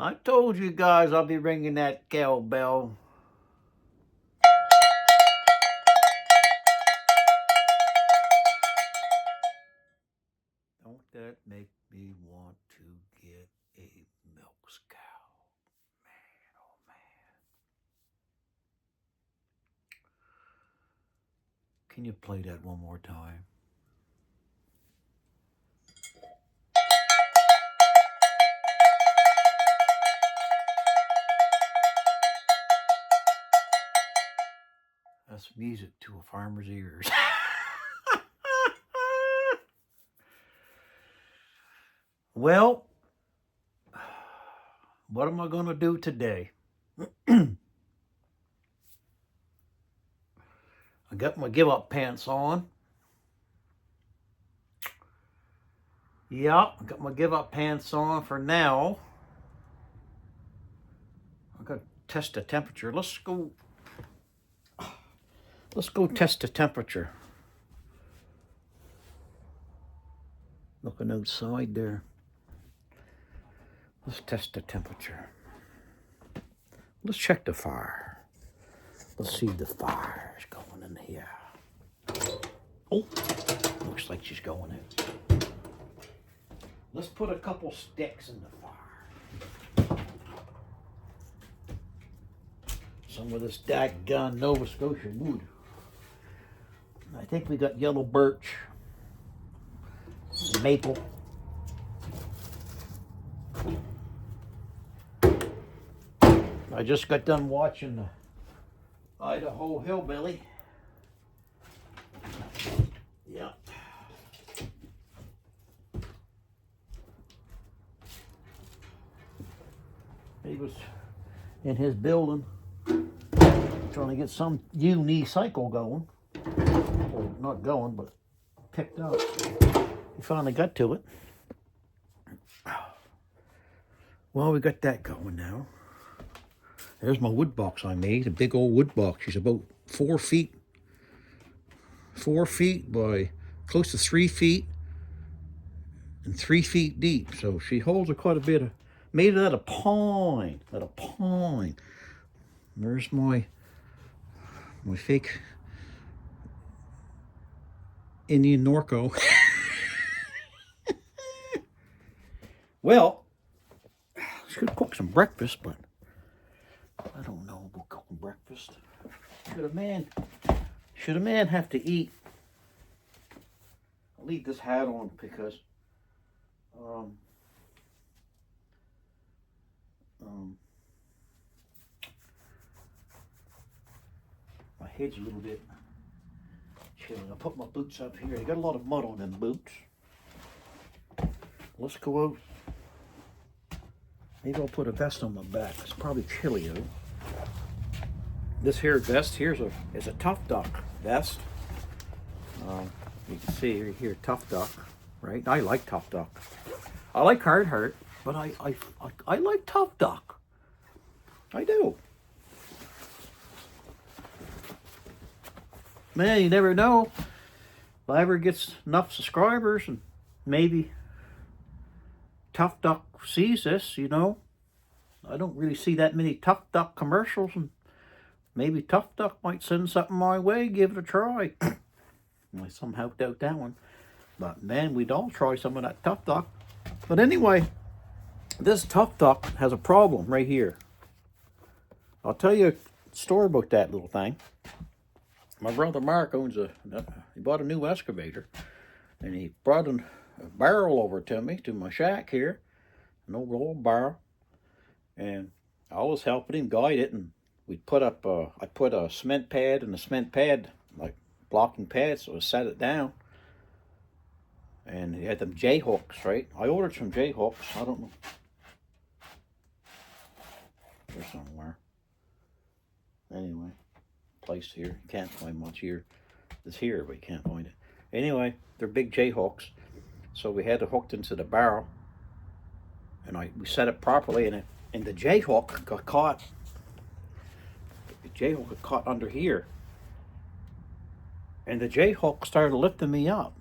I told you guys I'll be ringing that cowbell. Don't that make me want to get a milk cow? Man, oh man. Can you play that one more time? That's music to a farmer's ears. Well, what am I going to do today? I got my give up pants on. Yeah, I got my give up pants on for now. I got to test the temperature. Let's go test the temperature. Looking outside there. Let's test the temperature. Let's check the fire. Let's see if the fire's going in here. Oh, looks like she's going in. Let's put a couple sticks in the fire. Some of this daggone Nova Scotia wood. I think we got yellow birch, maple. I just got done watching the Idaho Hillbilly. Yeah. He was in his building trying to get some uni cycle going. Or not going, but picked up. He finally got to it. Well, we got that going now. There's my wood box I made, a big old wood box. She's about 4 feet. 4 feet by close to 3 feet and 3 feet deep. So she holds quite a bit of, made it out of pine, There's my fake Indian Norco. Well, should cook some breakfast, but I don't know about cooking breakfast. Should a man have to eat? I'll leave this hat on because my head's a little bit chilly. I'll put my boots up here. I got a lot of mud on them boots. Let's go out. Maybe I'll put a vest on my back. It's probably chilly out. This here vest here is a Tough Duck vest. You can see here Tough Duck, right? I like Tough Duck. I like Carhartt, but I like Tough Duck. I do. Man, you never know. If I ever get enough subscribers and maybe Tough Duck sees this, you know. I don't really see that many Tough Duck commercials, and maybe Tough Duck might send something my way. Give it a try. I somehow doubt that one. But man, we'd all try some of that Tough Duck. But anyway, this Tough Duck has a problem right here. I'll tell you a story about that little thing. My brother Mark owns he bought a new excavator, and he brought a barrel over to me, to my shack here, an old barrel, and I was helping him guide it, and we put up, I put a cement pad, and the cement pad, like blocking pad, so I set it down, and he had them J-hooks, right? I ordered some J-hooks, I don't know, they're somewhere. Anyway, placed here, can't find much here. It's here, but you can't find it. Anyway, they're big J-hooks, so we had it hooked into the barrel, and we set it properly, and the J-hook got caught. The J-hook got caught under here, and the J-hook started lifting me up.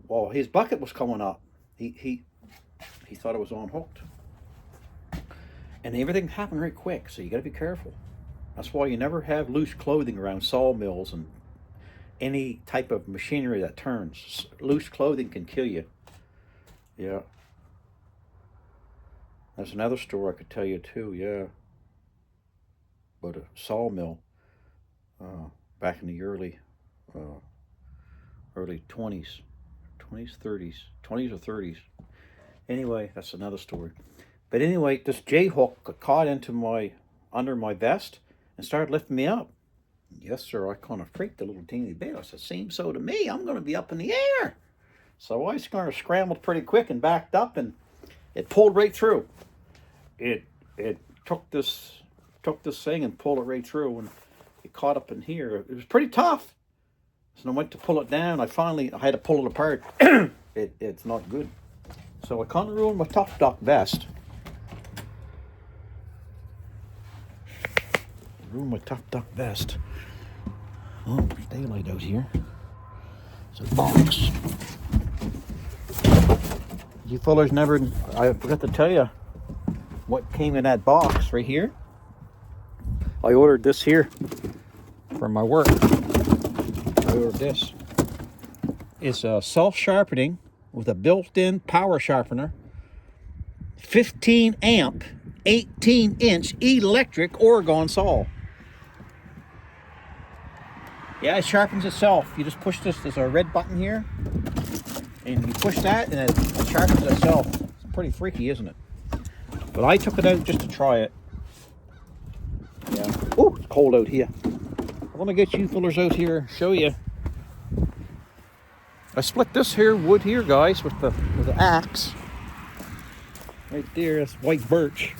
While his bucket was coming up, he thought it was unhooked. And everything happened very quick, so you got to be careful. That's why you never have loose clothing around sawmills and any type of machinery that turns. Loose clothing can kill you. Yeah. There's another story I could tell you too, yeah. But a sawmill back in the early 20s, 30s, 20s or 30s. Anyway, that's another story. But anyway, this J-hook got caught under my vest and started lifting me up. Yes, sir, I kind of freaked a little teeny bit. I said, seems so to me. I'm going to be up in the air. So I kind of scrambled pretty quick and backed up, and it pulled right through. It took this thing and pulled it right through, and it caught up in here. It was pretty tough. So I went to pull it down. I had to pull it apart. It's not good. So I kind of ruined my Tough Duck vest. Ruined my Tough Duck vest. Oh, there's daylight out here. It's a box. You fellers I forgot to tell you what came in that box right here. I ordered this here for my work. I ordered this. It's a self-sharpening with a built-in power sharpener, 15 amp, 18-inch electric Oregon saw. Yeah, it sharpens itself. You just push this. There's a red button here, and you push that, and it sharpens itself. It's pretty freaky, isn't it? But I took it out just to try it. Yeah. Oh, it's cold out here. I want to get you fellers out here, show you. I split this here wood here, guys, with the axe. Right there, that's white birch.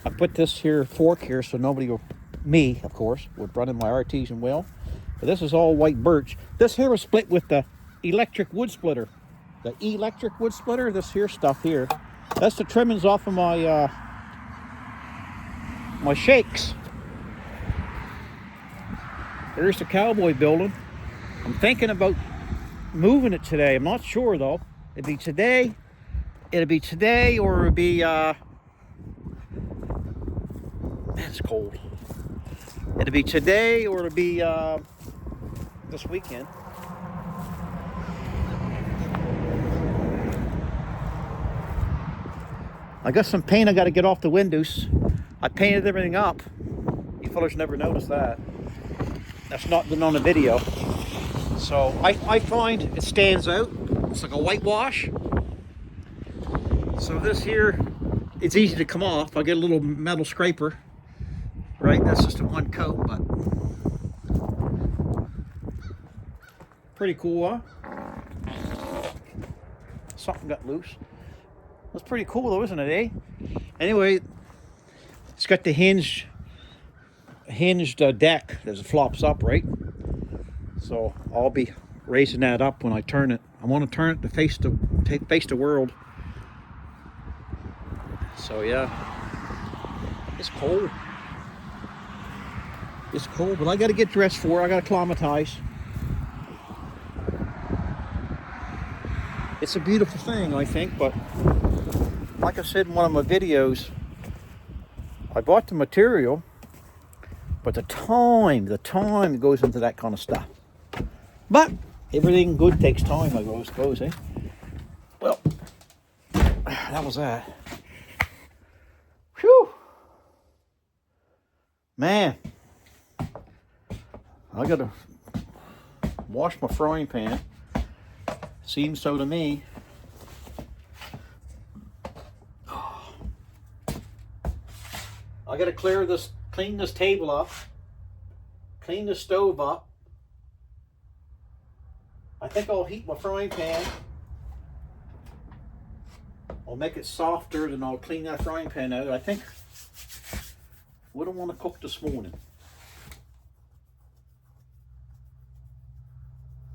I put this here fork here so nobody will. Me, of course, would run in my artesian well. But this is all white birch. This here was split with the electric wood splitter. The electric wood splitter, this here stuff here. That's the trimmings off of my my shakes. There's the Cowboy building. I'm thinking about moving it today. I'm not sure though. It'd be today or it'd be man, it's cold. It'll be today or it'll be this weekend. I got some paint I got to get off the windows. I painted everything up. You fellas never noticed that. That's not been on the video. So I find it stands out. It's like a whitewash. So this here, it's easy to come off. I get a little metal scraper. Right, that's just a one coat, but pretty cool, huh? Something got loose. That's pretty cool though, isn't it, eh? Anyway, it's got the hinged deck that flops up, right? So I'll be raising that up when I turn it. I want to turn it to face the world. So yeah, it's cold. It's cold, but I got to get dressed for it. I got to acclimatize. It's a beautiful thing, I think, but like I said in one of my videos, I bought the material, but the time goes into that kind of stuff. But everything good takes time, I suppose, eh? Well, that was that. Whew. Man. I gotta wash my frying pan. Seems so to me. I gotta clean this table up, clean the stove up. I think I'll heat my frying pan. I'll make it softer, then I'll clean that frying pan out. I think, what do I want to cook this morning?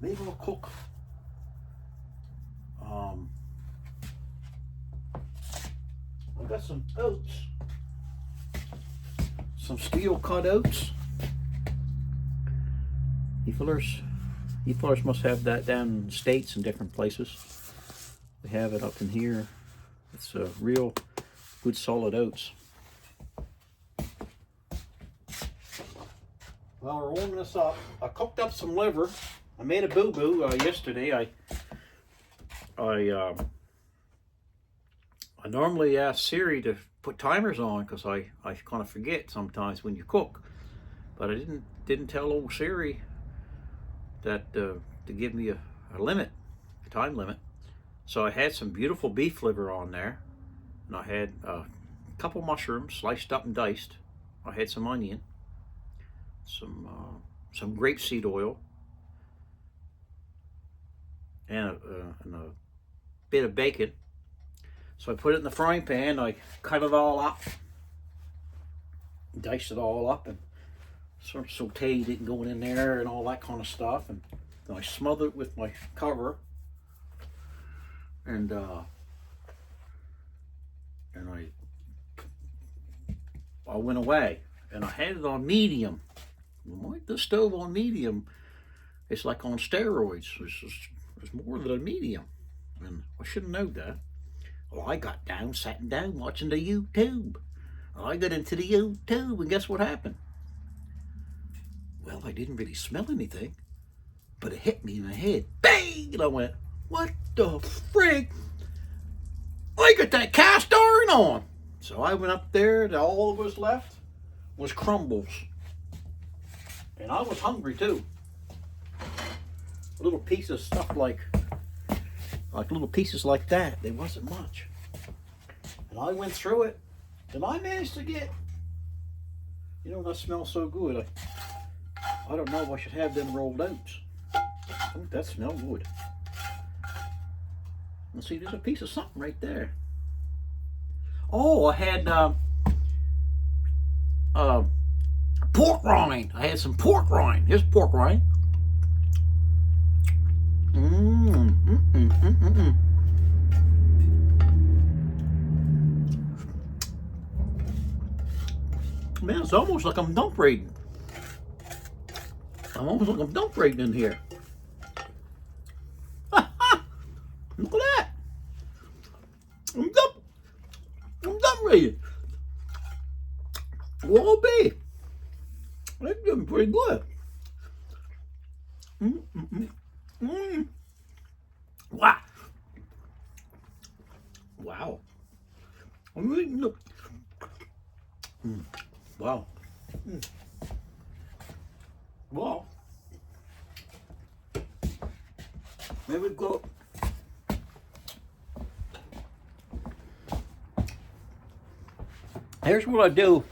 Maybe I'll cook I've got some oats, some steel cut oats. You fellers must have that down in the States and different places. We have it up in here. It's a real Good solid oats. Well, we're warming this up. I cooked up some liver. I made a boo-boo yesterday. I normally ask Siri to put timers on because I kind of forget sometimes when you cook. But I didn't tell old Siri that to give me a limit, a time limit. So I had some beautiful beef liver on there, and I had a couple mushrooms sliced up and diced. I had some onion, some grapeseed oil, and a bit of bacon. So I put it in the frying pan. I cut it all up, diced it all up, and sort of sauteed it and going in there and all that kind of stuff. And then I smothered it with my cover, and I went away, and I had it on medium. The stove on medium, it's like on steroids. It's more than a medium, and I should have known that. Well, I got down, sat down, watching the YouTube. I got into the YouTube, and guess what happened? Well, I didn't really smell anything, but it hit me in the head. Bang! And I went, what the frig? I got that cast iron on. So I went up there, and all that was left was crumbles. And I was hungry too. Little pieces of stuff like little pieces like that. There wasn't much. And I went through it, and I managed to get, that smells so good. I don't know if I should have them rolled oats. Oh, that smells good. Let's see, there's a piece of something right there. Oh, I had pork rind. I had some pork rind. Here's pork rind. Man, it's almost like I'm dump raiding. I'm almost like I'm dump raiding in here. Look at that. I'm dump raiding. Won't be. That's doing pretty good. Wow. Wow. I'm eating the... Wow. Well, maybe go. Here's what I do.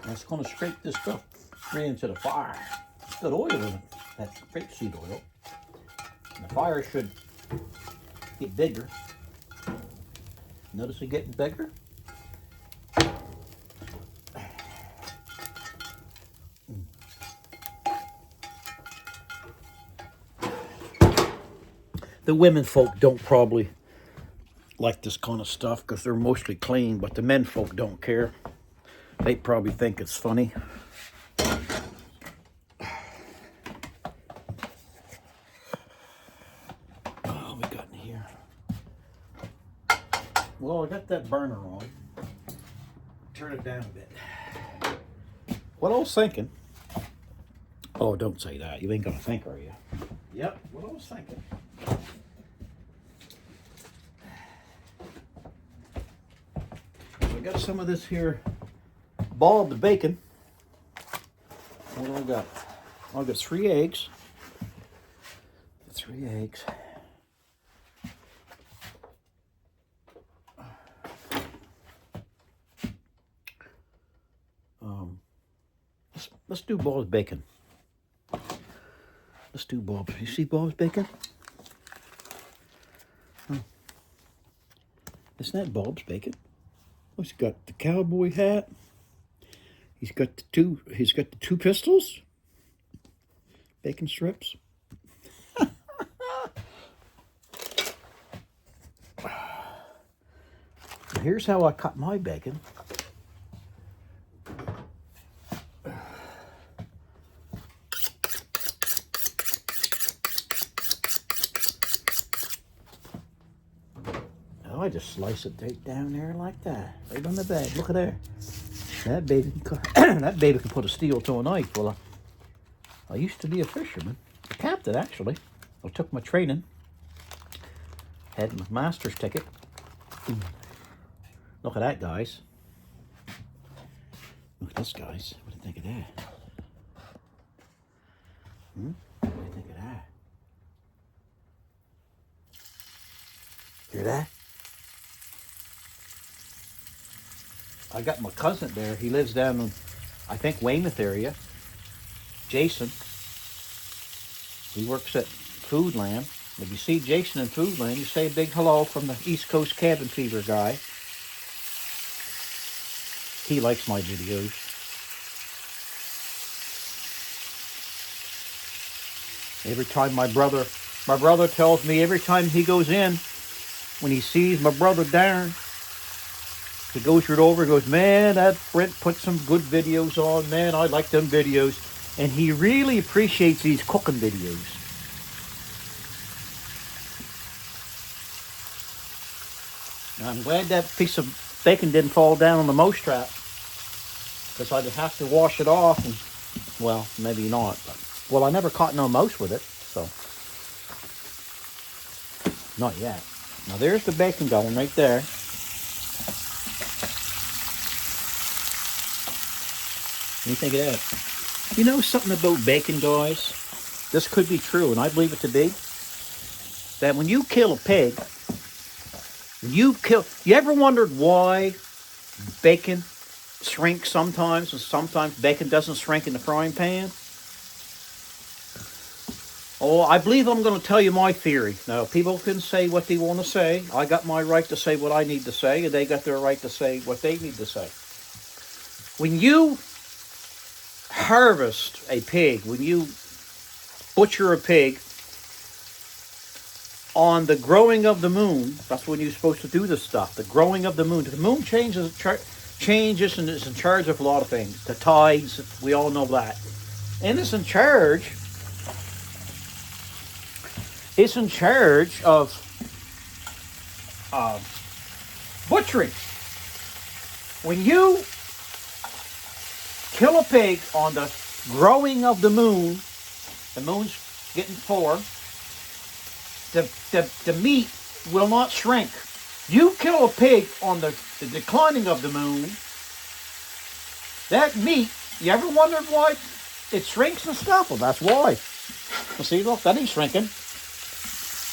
I'm just going to scrape this stuff straight into the fire. It's got oil in it, that grapeseed oil. And the fire should get bigger. Notice it getting bigger? The women folk don't probably like this kind of stuff because they're mostly clean, but the men folk don't care. They probably think it's funny. Oh, we got in here. Well, I got that burner on. Turn it down a bit. What I was thinking. Oh, don't say that. You ain't gonna think, are you? Yep, what I was thinking. I got some of this here boiled bacon. What do I got? I got 3 eggs. 3 eggs. Let's do boiled bacon. Let's do boiled. You see boiled bacon? Isn't that Bob's bacon? Oh, he's got the cowboy hat. He's got the two pistols. Bacon strips. Here's how I cut my bacon. I just slice it right down there like that, right on the bed. Look at there. That baby, that baby can put a steel to a knife. Well, I used to be a fisherman, a captain actually. I took my training, had my master's ticket. Look at that, guys. Look at this, guys. What do you think of that? What do you think of that? Hear that? I got my cousin there. He lives down in, I think, Weymouth area. Jason. He works at Foodland. If you see Jason in Foodland, you say a big hello from the East Coast Cabin Fever guy. He likes my videos. Every time my brother tells me every time he goes in, when he sees my brother Darren, he goes right over and goes, man, that Brent put some good videos on. Man, I like them videos. And he really appreciates these cooking videos. Now, I'm glad that piece of bacon didn't fall down on the mouse trap, because I'd have to wash it off. And, well, maybe not. But, well, I never caught no mouse with it, so. Not yet. Now, there's the bacon going right there. What do you think of that? You know something about bacon, guys? This could be true, and I believe it to be. That when you kill a pig, you ever wondered why bacon shrinks sometimes, and sometimes bacon doesn't shrink in the frying pan? Oh, I believe I'm going to tell you my theory. Now, people can say what they want to say. I got my right to say what I need to say, and they got their right to say what they need to say. When you harvest a pig, when you butcher a pig on the growing of the moon, that's when you're supposed to do this stuff, the growing of the moon. The moon changes and is in charge of a lot of things. The tides, we all know that. And it's in charge of butchering. When you kill a pig on the growing of the moon's getting fuller, the meat will not shrink. You kill a pig on the declining of the moon, that meat, you ever wondered why it shrinks and stuff? Well, that's why. Well, see, look, that ain't shrinking.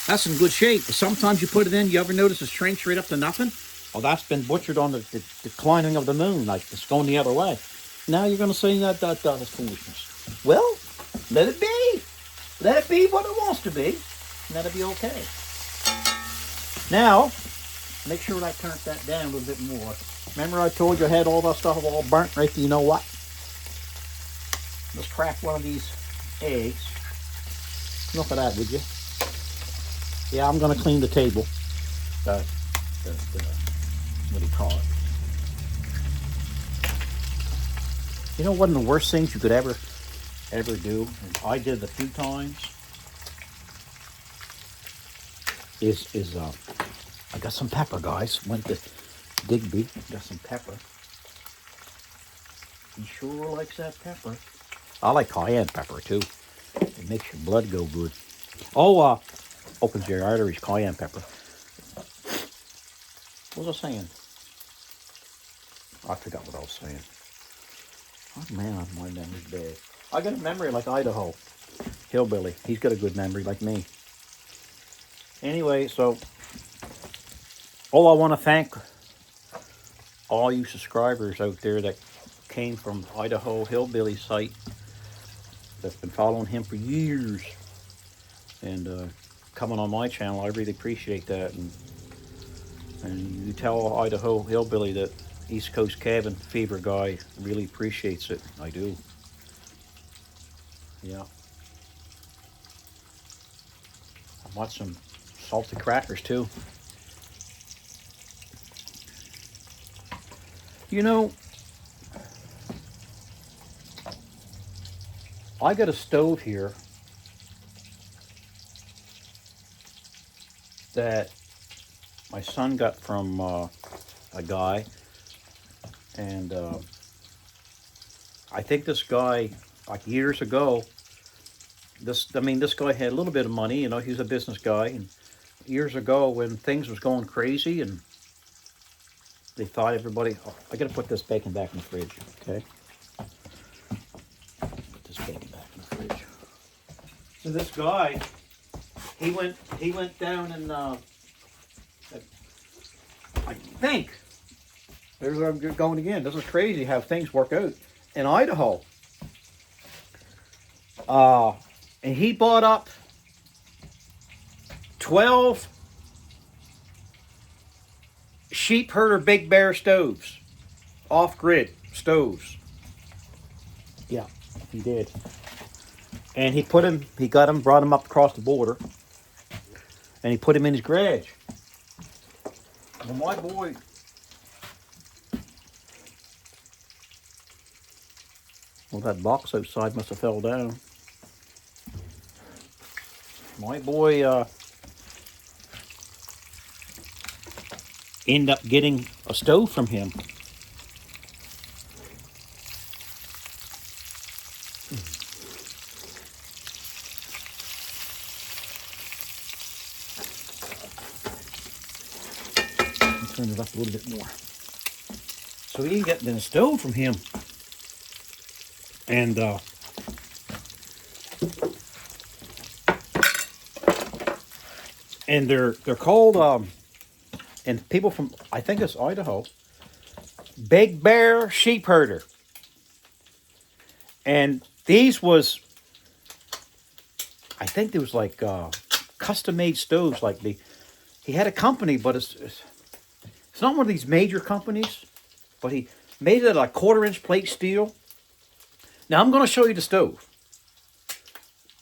That's in good shape. But sometimes you put it in, you ever notice it shrinks right up to nothing? Well, that's been butchered on the declining of the moon, like it's going the other way. Now you're going to say that is foolishness. Well, let it be. Let it be what it wants to be. And that'll be okay. Now, make sure I turn that down a little bit more. Remember I told you I had all that stuff all burnt right there? You know what? Let's crack one of these eggs. Enough of that, would you? Yeah, I'm going to clean the table. What do you call it? You know, one of the worst things you could ever do, and I did it a few times, is I got some pepper, guys. Went to Digby, got some pepper. He sure likes that pepper. I like cayenne pepper too. It makes your blood go good. Oh, opens your arteries, cayenne pepper. What was I saying? I forgot what I was saying. Oh man, my memory's bad. I got a memory like Idaho hillbilly. He's got a good memory like me. Anyway, so I want to thank all you subscribers out there that came from Idaho hillbilly site that's been following him for years and coming on my channel. I really appreciate that, and you tell Idaho hillbilly that East Coast Cabin Fever guy really appreciates it. I do. Yeah. I want some salty crackers too. You know, I got a stove here that my son got from a guy, and I think this guy, like years ago, this guy had a little bit of money. You know, he's a business guy, and years ago when things was going crazy, and they thought everybody. Oh, I got to put this bacon back in the fridge. Okay, put this bacon back in the fridge. So this guy, he went down and I think there's where I'm going again. This is crazy how things work out in Idaho. And he bought up 12 sheep herder Big Bear stoves, off-grid stoves. Yeah, he did. And he got him, brought him up across the border, and he put him in his garage. Well, my boy, well, that box outside must have fell down. My boy ended up getting a stove from him. Turn it up a little bit more. So he got a stove from him, and they're called and people from, I think it's Idaho, Big Bear Sheep Herder. And these was, I think there was like custom made stoves. Like he had a company, but it's not one of these major companies, but he made it like 1/4-inch plate steel. Now I'm going to show you the stove,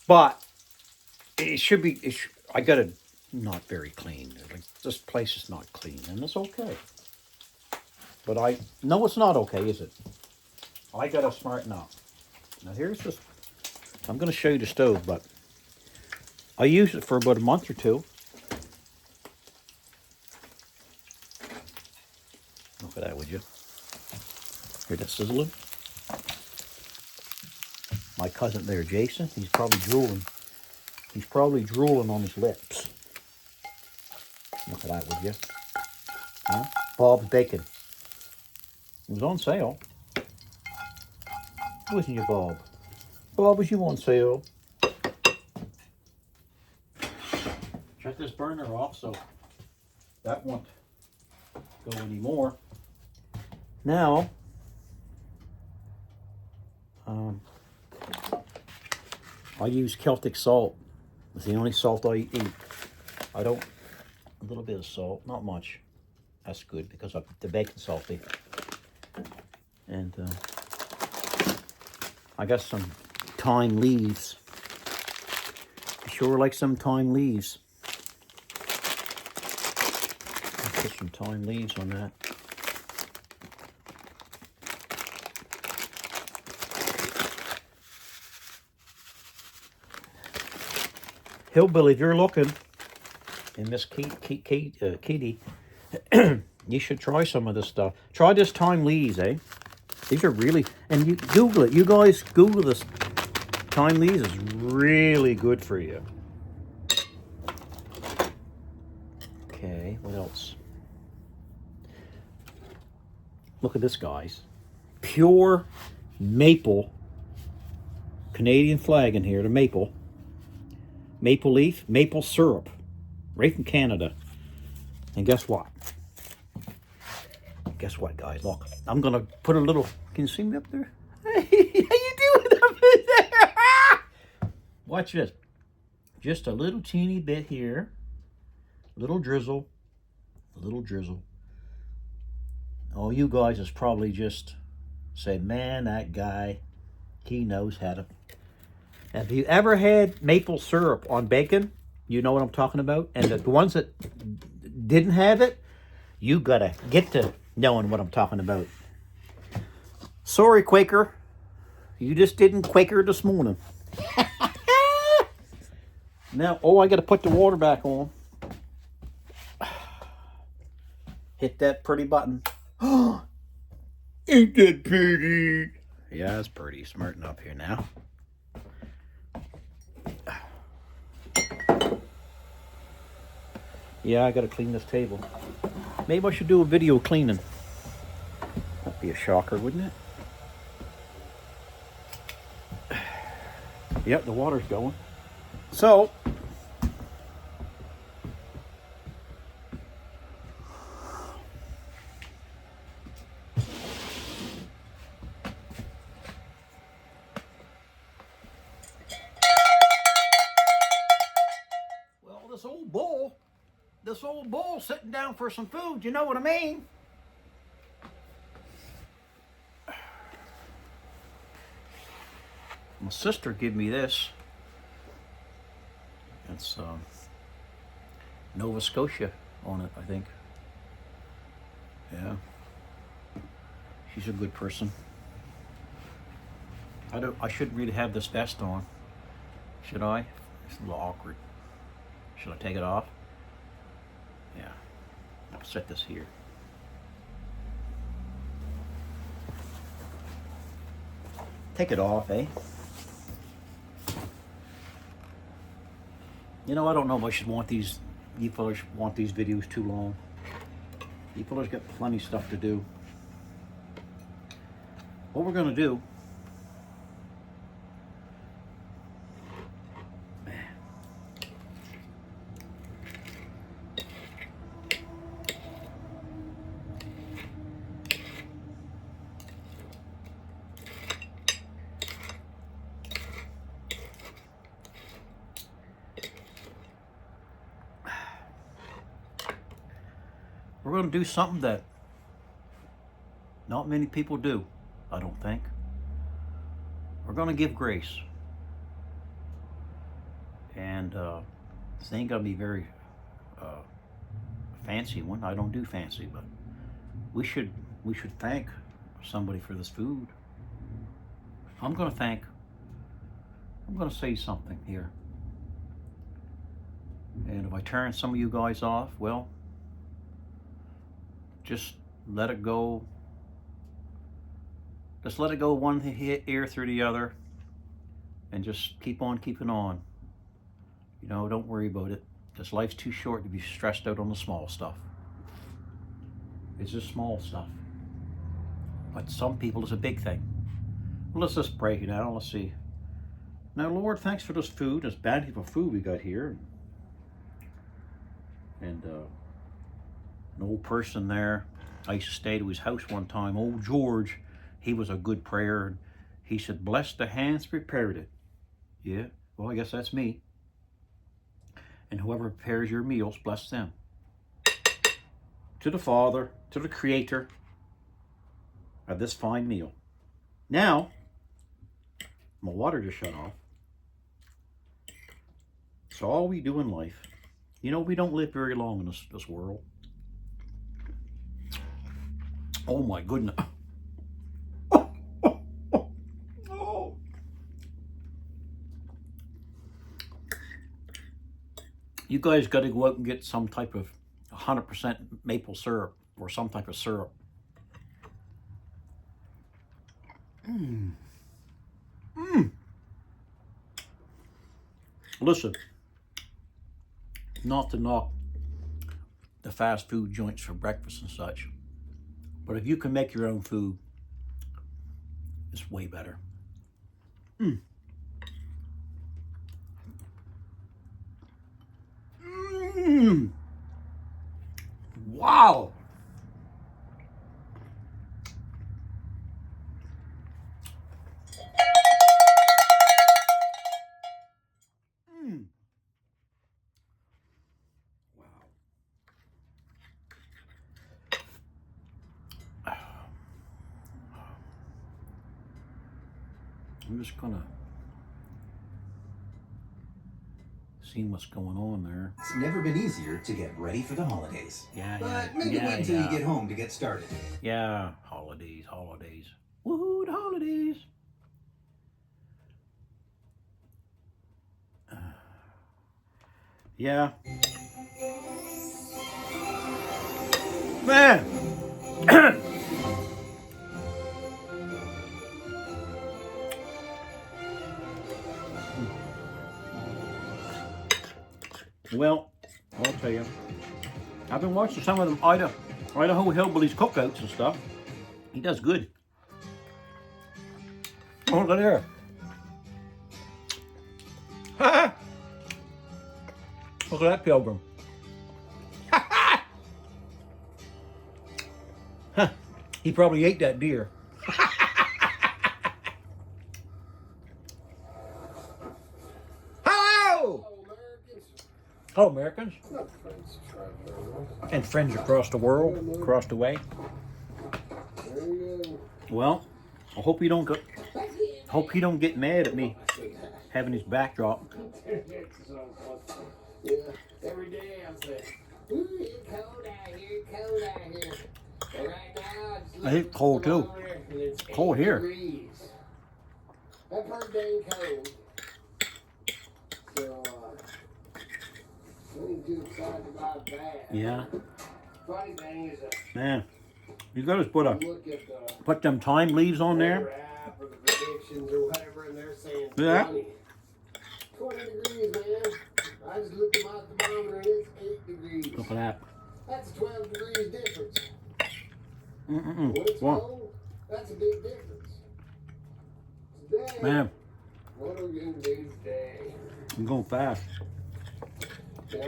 but it should be. I got it not very clean. Like, this place is not clean, and it's okay. But no, it's not okay, is it? I got to smarten up. Now here's this. I'm going to show you the stove, but I used it for about a month or two. Look at that, would you? Hear that sizzling? My cousin there, Jason, he's probably drooling. He's probably drooling on his lips. Look at that, would you? Huh? Bob's Bacon. It was on sale. Wasn't you, Bob? Bob, was you on sale? Shut this burner off so that won't go anymore. Now, I use Celtic salt. It's the only salt I eat. A little bit of salt, not much. That's good because the bacon's salty. And I got some thyme leaves. I sure like some thyme leaves. I'll put some thyme leaves on that. Hillbilly, if you're looking, and Miss Kitty, you should try some of this stuff. Try this thyme leaves, eh? These are really, and you Google it. You guys Google this. Thyme leaves is really good for you. Okay, what else? Look at this, guys. Pure maple, Canadian flag in here, the maple. Maple leaf, maple syrup, right from Canada. And guess what? Guess what, guys? Look, I'm gonna put a little. Can you see me up there? Hey, how you doing up there? Watch this. Just a little teeny bit here. A little drizzle. A little drizzle. Oh, you guys is probably just say, man, that guy, he knows how to. Have you ever had maple syrup on bacon? You know what I'm talking about? And the ones that didn't have it, you gotta get to knowing what I'm talking about. Sorry, Quaker. You just didn't Quaker this morning. Now, I gotta put the water back on. Hit that pretty button. Ain't that pretty? Yeah, it's pretty. Smarten up here now. Yeah, I gotta clean this table. Maybe I should do a video cleaning. That'd be a shocker, wouldn't it? Yep, the water's going. So, well, this old bull sitting down for some food, you know what I mean? My sister gave me this. It's Nova Scotia on it, I think. Yeah. She's a good person. I shouldn't really have this vest on. Should I? It's a little awkward. Should I take it off? Yeah. I'll set this here. Take it off, eh? You know, I don't know if I should want these, you fellas want these videos too long. You fellas got plenty of stuff to do. What we're gonna do, we're gonna do something that not many people do, I don't think. We're gonna give grace. And this ain't gonna be very fancy one. I don't do fancy, but we should thank somebody for this food. I'm gonna say something here. And if I turn some of you guys off, well, just let it go. Just let it go one ear through the other and just keep on keeping on. You know, don't worry about it. This life's too short to be stressed out on the small stuff. It's just small stuff. But some people, it's a big thing. Well, let's just pray now. Let's see. Now, Lord, thanks for this food, this bountiful food we got here. And an old person there, I used to stay to his house one time, old George, he was a good prayer. He said, bless the hands prepared it. Yeah, well, I guess that's me. And whoever prepares your meals, bless them. To the Father, to the Creator of this fine meal. Now, my water just shut off. So all we do in life, you know, we don't live very long in this world. Oh my goodness. You guys got to go out and get some type of 100% maple syrup or some type of syrup. Listen, not to knock the fast food joints for breakfast and such, but if you can make your own food, it's way better. Wow. I'm just gonna see what's going on there. It's never been easier to get ready for the holidays. But maybe wait until you get home to get started. Yeah, holidays. Woohoo, the holidays. Yeah. Man. Well, I'll tell you. I've been watching some of them Idaho Hillbillies cookouts and stuff. He does good. Oh, look there. Look at that pilgrim. Huh. He probably ate that deer. Hello! Hello, Americans. And friends across the world, across the way. Well, I hope you don't get mad at me having his backdrop. Yeah, every day I'm saying, ooh, it's cold out here, cold out here. And right now, It's cold too. It's Cold here. Degrees. That's pretty dang cold. So, I ain't too excited about that. Yeah. Funny thing is, Man, you gotta look at the put them time leaves on there. weather app or the predictions or whatever, and they're saying Yeah. 20 degrees, man. I just looked at my thermometer and it's 8 degrees. Look at that. That's a 12 degrees difference. Mm-mm. When it's Wow. cold, that's a big difference. Today, Man, what are we going to do today? I'm going fast. Yeah,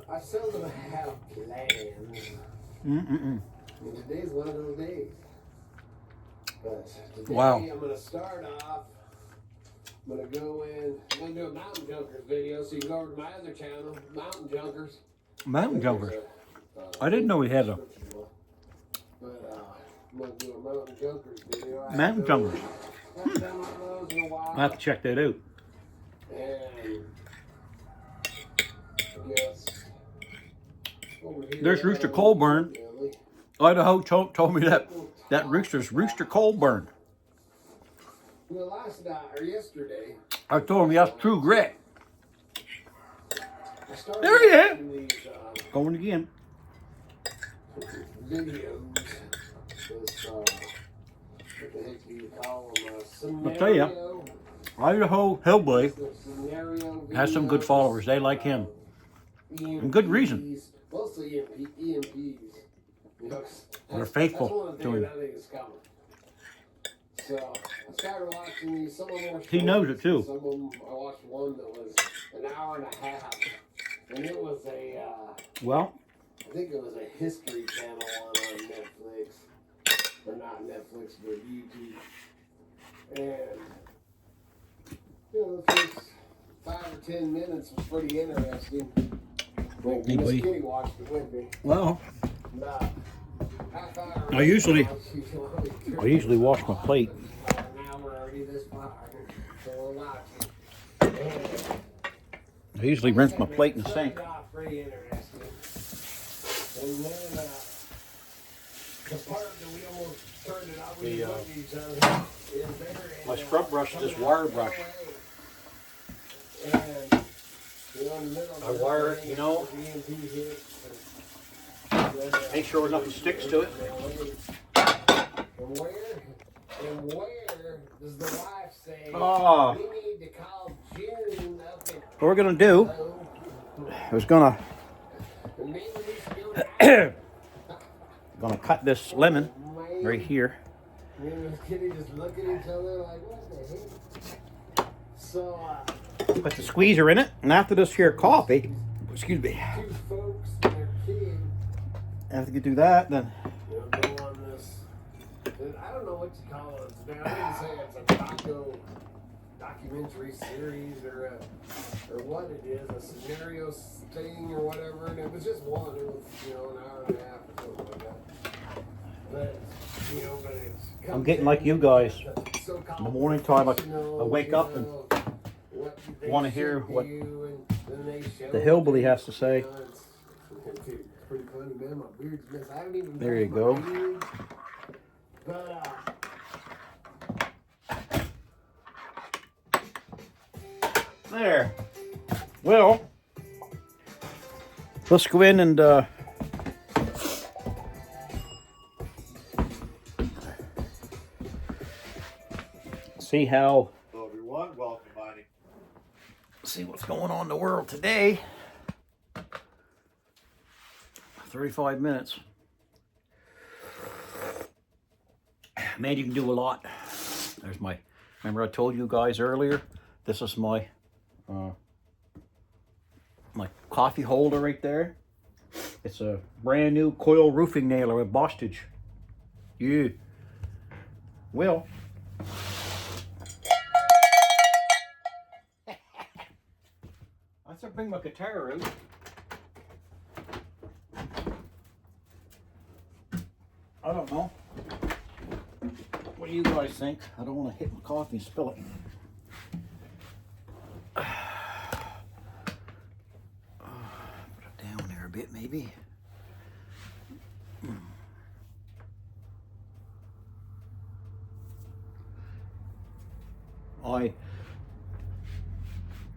I seldom have plans. Mm-mm. And today's one of those days. But today Wow. I'm going to start off. I'm going to go in. I'm going to do a Mountain Junkers video, so you can go over to my other channel, Mountain Junkers. Mountain jumpers. I didn't know he had a But I'm going to do a Mountain Junkers video. mountain jumpers. Haven't done one of those in a while. I'll have to check that out. And I guess over here, There's Rooster Colburn. Idaho told me that rooster's Rooster Colburn. Well, last night or yesterday, I told him that's true grit. I started There he is. watching these Going again. videos. This, what the heck do you call them? I'll tell ya. Idaho Hillbilly Scenario has some good videos, followers. They like him. EMPs, And good reason. Mostly EMPs. You know, They're faithful that's one of the to things him. I think is coming. So I started watching these. Some of them were He knows it too. Some of them, I watched one that was an hour and a half, and it was a, Well, I think it was a History Channel one on Netflix, or not Netflix, but YouTube. And you know, the first 5 or 10 minutes was pretty interesting. Miss Anybody? Kitty watched it with me. well, About half hour. I usually wash my plate. An hour already this far, so we'll watch it. I usually rinse my plate in the sink. Started off pretty interesting. And then the part that we almost turned it off, we The, looked at each other. Is there, My scrub brush is this wire brush. And you know, in the middle of I wire it, you know. the EMP hit, Make sure nothing sticks to it. and where does the wife say, Oh. we need to call June up in What we're gonna do Idaho, is gonna and maybe we should go down. cut this lemon Man, right here. me and Miss Kitty just look at each other like, what the heck? So, Put the squeezer in it, and after this here coffee, excuse me, two folks and their kid, after you do that, then you know, go on this, I don't know what you call it today. I didn't say it's a documentary series or what it is, a scenario thing or whatever, and it was just one. It was, you know, an hour and a half or something like that. But, you know, but it's I'm getting like you guys. so-called In the morning time, I professionals, wake you up and know, what they wanna hear should what do, and then they show the hillbilly has to say. you know, it's pretty funny, man. My beard's messed. I haven't even There you brushed go. my beard. But There. Well, let's go in and see how. Hello, everyone. Welcome, Bonnie. See what's going on in the world today. 35 minutes. Man, you can do a lot. There's my. Remember I told you guys earlier. This is my my coffee holder right there. It's a brand new coil roofing nailer with Bostage. Yeah. Well. I said bring my guitar out. I don't know. What do you guys think? I don't want to hit my coffee and spill it. Put it down there a bit, maybe.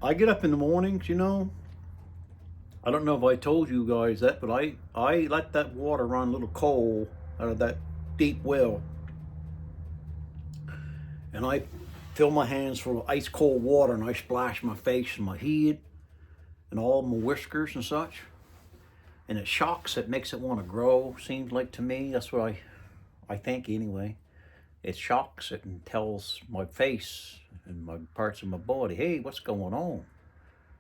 I get up in the mornings, you know. I don't know if I told you guys that, but I let that water run a little cold out of that deep well. And I fill my hands full of ice cold water and I splash my face and my head and all my whiskers and such. And it shocks it, makes it want to grow, seems like to me. That's what I think anyway. It shocks it and tells my face and my parts of my body, hey, what's going on?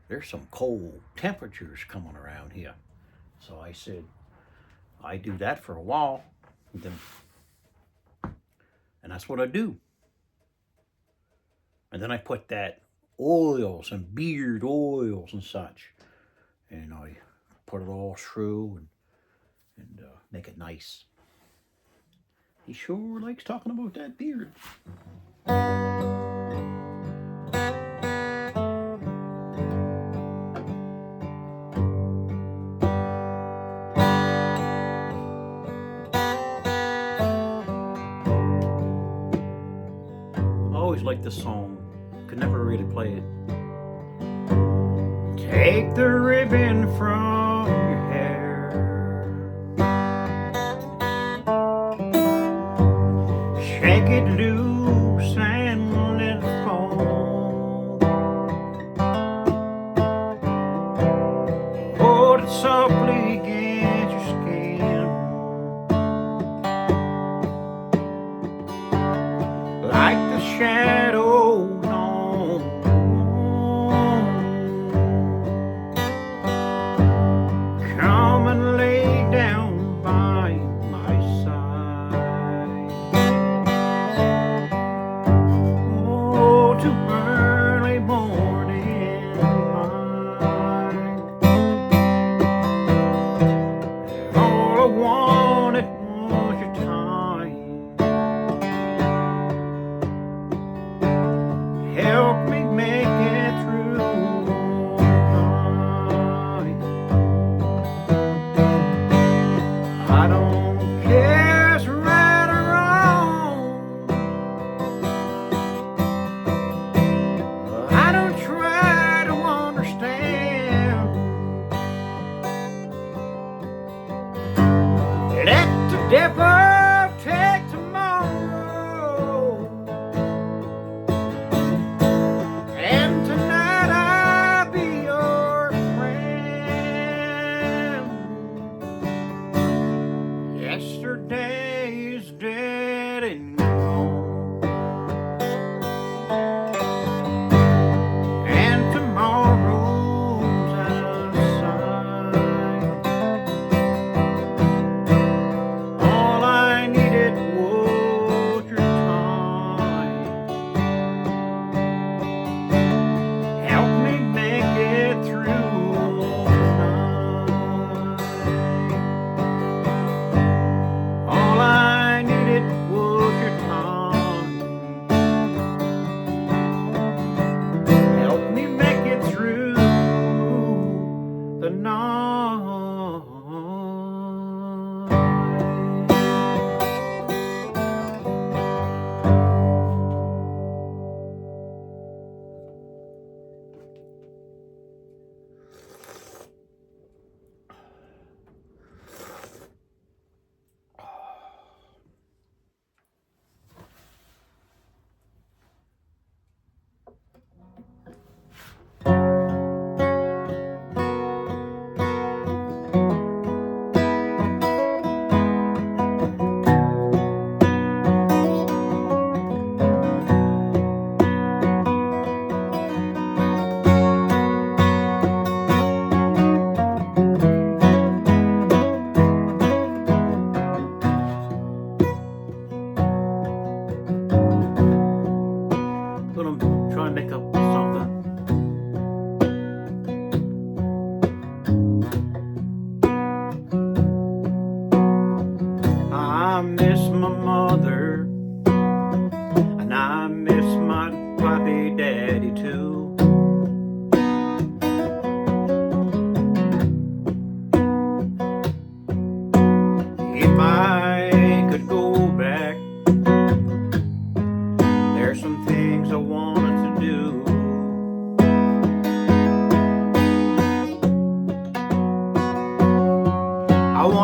There's some cold temperatures coming around here. So I said, I do that for a while. And that's what I do. And then I put that oils and beard oils and such. And I put it all through and make it nice. He sure likes talking about that beard. I always liked this song. Could never really play it. Take the ribbon from your hair, shake it loose and let it fall. Hold it softly against your skin, like the shadows on the wall. Come and lay down by my side. Oh, to early morning light. All I wanted was your time. Help me make it through the night. I don't care if it's right or wrong. I don't try to understand. Let the devil take tomorrow. And tonight I'll be your friend. Yesterday is dead and gone, and tomorrow's out of sight. All I needed was your time. Help me make it through the night. All I needed was your time. Help me make it through the night.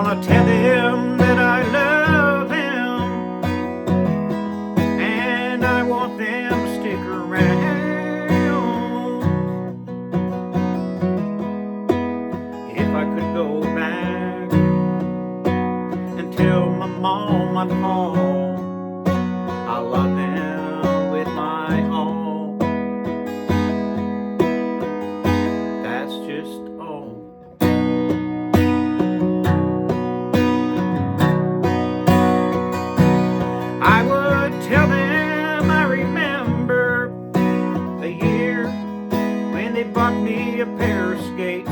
wanna tell them that I love them, and I want them to stick around. If I could go back and tell my mom, my pa, I love them with my all. That's just all. I would tell them I remember the year when they bought me a pair of skates.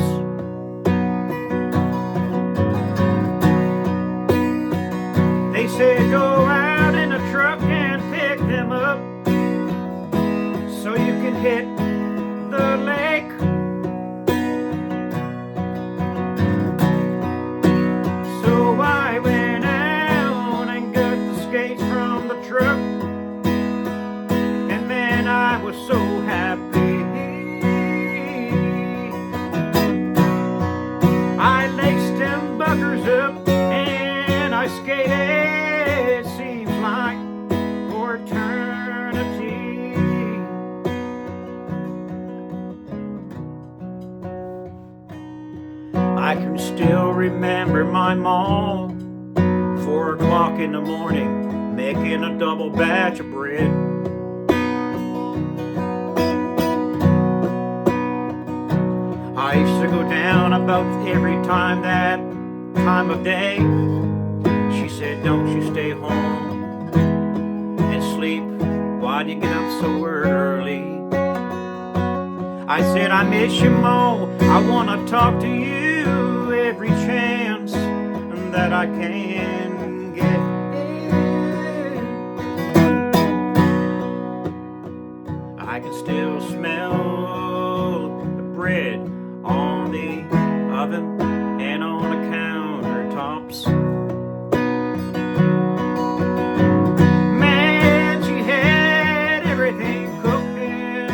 They said go out in a truck and pick them up so you can hit the lake. So I went out and got the skates from the truck, and then I was so happy. I laced them buggers up and I skated, seems like for eternity. I can still remember my mom, 4 o'clock in the morning, making a double batch of bread. I used to go down about every time that time of day. She said, don't you stay home and sleep, why do you get up so early? I said, I miss you, Mo, I want to talk to you every chance that I can get. I can still smell the bread on the oven and on the countertops. Man, she had everything cooking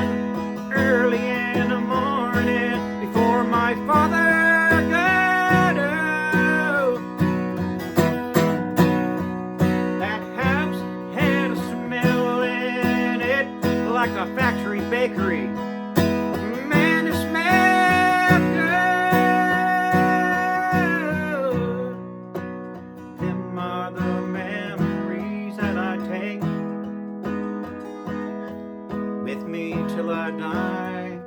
early in the morning before my father got up. That house had a smell in it like a factory bakery. Man, it smelled good. Them are the memories that I take with me till I die.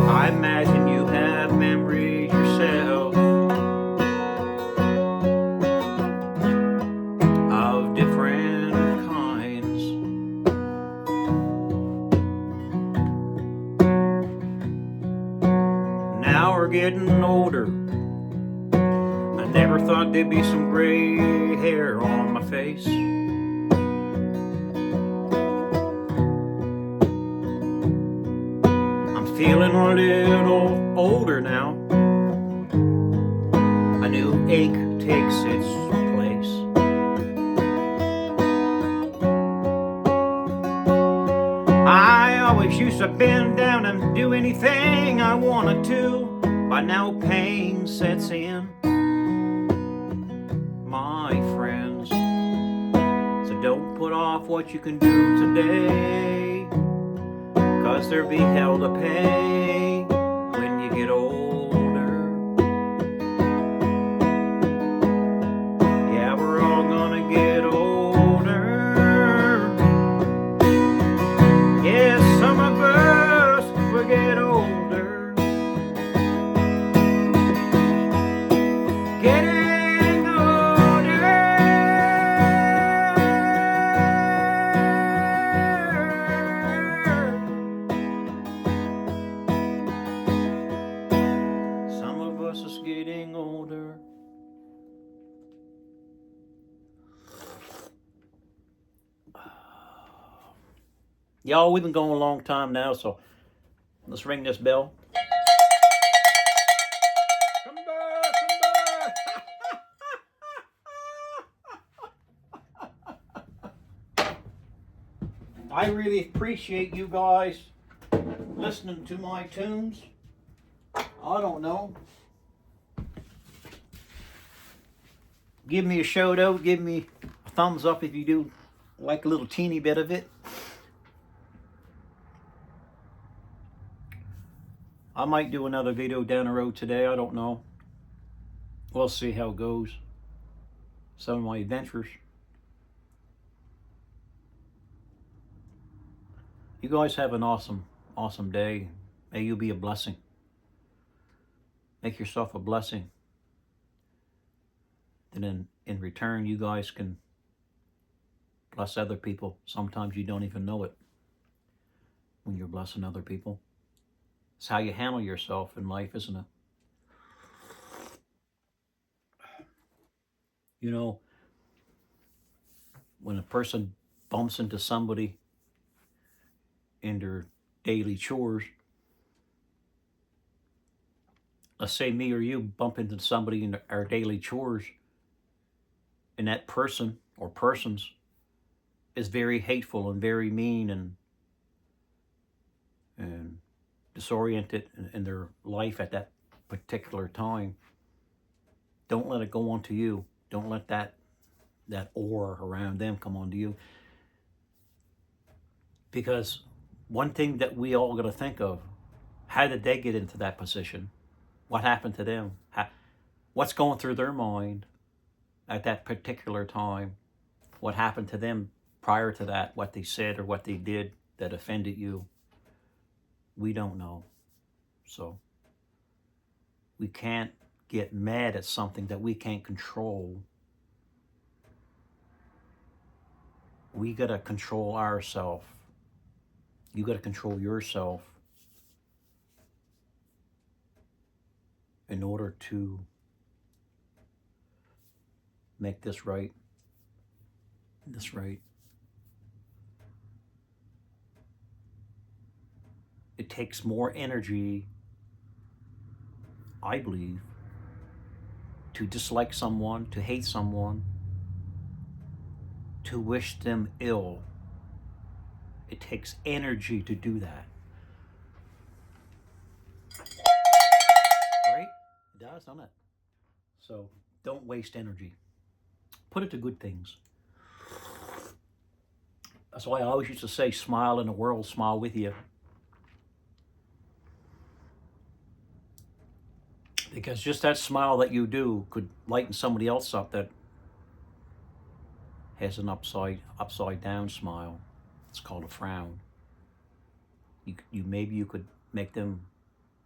I imagine you have memories yourself of different kinds. Now we're getting older. I never thought there'd be some gray hair on my face. I'm feeling a little older now. A new ache takes its place. I always used to bend down and do anything I wanted to. By now pain sets in, my friends. So don't put off what you can do today, 'cause there'll be hell to pay when you get older. Yeah, we're all gonna get older. Yeah, some of us will get older. Getting older. Some of us is getting older. Y'all, we've been going a long time now, so let's ring this bell. Come back, come back. I really appreciate you guys listening to my tunes. I don't know. give me a shout out. Give me a thumbs up if you do like a little teeny bit of it. I might do another video down the road today. I don't know. We'll see how it goes. Some of my adventures. You guys have an awesome, awesome day. May you be a blessing. Make yourself a blessing. And in return, you guys can bless other people. Sometimes you don't even know it when you're blessing other people. It's how you handle yourself in life, isn't it? You know, when a person bumps into somebody in their daily chores, let's say me or you bump into somebody in our daily chores, and that person or persons is very hateful and very mean and disoriented in their life at that particular time, don't let it go onto you. Don't let that aura around them come onto you. Because one thing that we all got to think of, how did they get into that position? What happened to them? What's going through their mind at that particular time? What happened to them prior to that? What they said or what they did that offended you? We don't know. So we can't get mad at something that we can't control. We got to control ourselves. You got to control yourself in order to make this right. This right. It takes more energy, I believe, to dislike someone, to hate someone, to wish them ill. It takes energy to do that. Right? It does, doesn't it? So don't waste energy. Put it to good things. That's why I always used to say, smile and the world smile with you. Because just that smile that you do could lighten somebody else up that has an upside down smile. It's called a frown. You maybe you could make them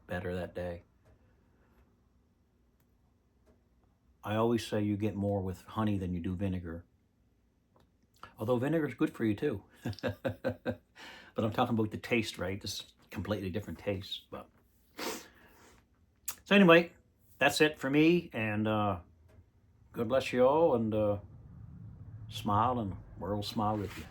better that day. I always say you get more with honey than you do vinegar. Although vinegar is good for you too. But I'm talking about the taste, right? This is completely different taste. But so anyway, that's it for me. And God bless you all. And smile and the world will smile with you.